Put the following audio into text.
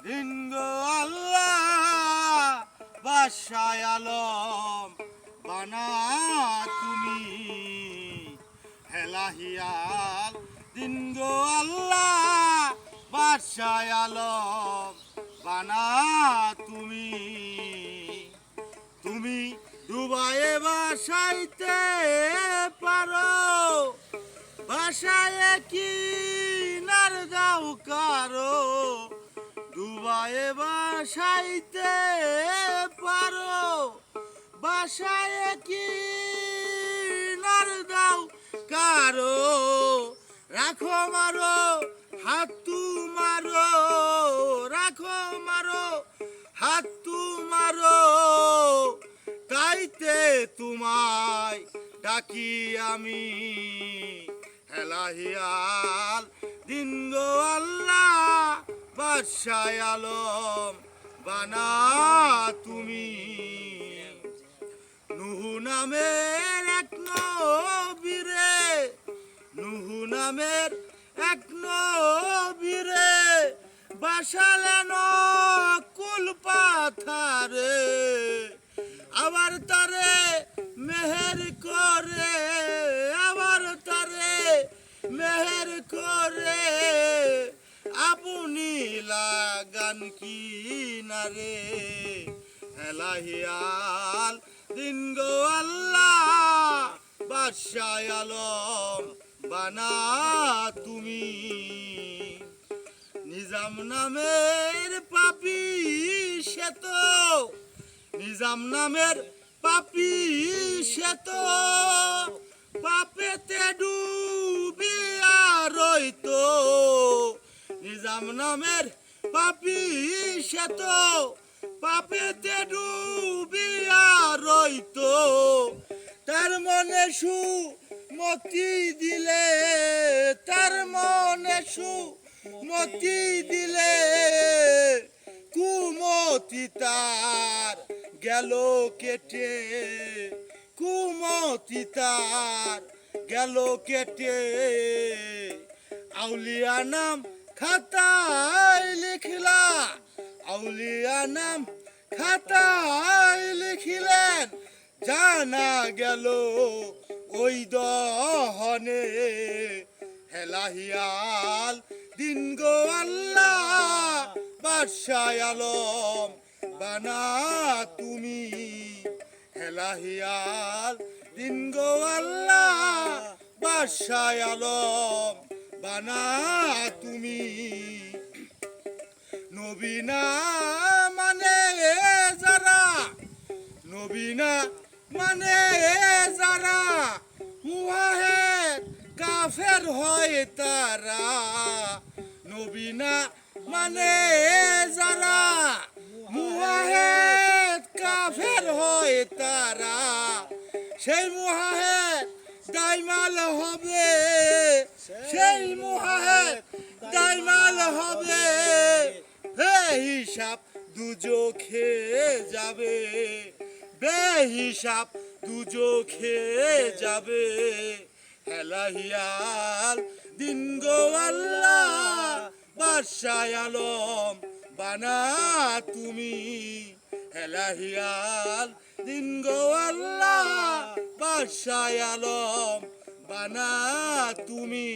দিন গো আল্লাহ বাদশাহ আলম বানা তুমি হেলাহিয়াল দিন গো আল্লাহ বাদশাহ আলম বানা তুমি তুমি ডুবায়ে বাসাইতে পারো বাসায় কি নার দাও কারো ডুবায়ে বাসাইতে পারো বাসায় কি নার দাও কারো রাখো মারো হাত তুমারো রাখো মারো হাত তুমারো তাইতে তোমায় ডাকি আমি হেলাহিয়াল দিন গো আল্লাহ বাদশাহ আলম বানা তুমি নুহু নামের এক নবীরে নুহু নামের এক নবীরে বাসালেন কুল পাথারে আবার তারে মেহের করে আবার তারে মেহের করে আপনি লাগান কি নারে হেলাহিয়াল দিন গো আল্লাহ বাদশাহ আলম বানা তুমি নিজাম নামের পাপী সে তো নিজাম নামের পাপী সে তো পাপেতে ডুবিয়া রইতো নিজাম নামের পাপী সে তো পাপেতে ডুবিয়া রইতো তার মনে সুমতি দিলে তার মনে সুমতি দিলে কুমতি তার গেল কেটে কুমতি তার গেল কেটে আউলিয়া নাম খাতায় লিখলা আউলিয়া নাম খাতায় লিখিলেন জানা গেল ওই দহনে হেলাহিয়াল দিন গো আল্লাহ বাদশাহ আলম বানা তুমি হেলাহিয়াল দিন গো আল্লাহ বাদশাহ আলম বানা তুমি নবীনা মানে যারা নবীনা মানে যারা মুহাহেদ কাফের হয় তারা নবীনা মানে যারা মুহাহেদ কাফের হয় তারা সেই মুহাহেদ দাইমাল হবে সেই মুহাহেদ দাইমাল হবে বেহিসাব দুজখে যাবে বেহিসাব দুজখে যাবে হেলাহিয়াল দিন গো আল্লাহ বাদশাহ আলম বানা তুমি হেলাহিয়াল দিন গো আল্লাহ বাদশাহ আলম বানা তুমি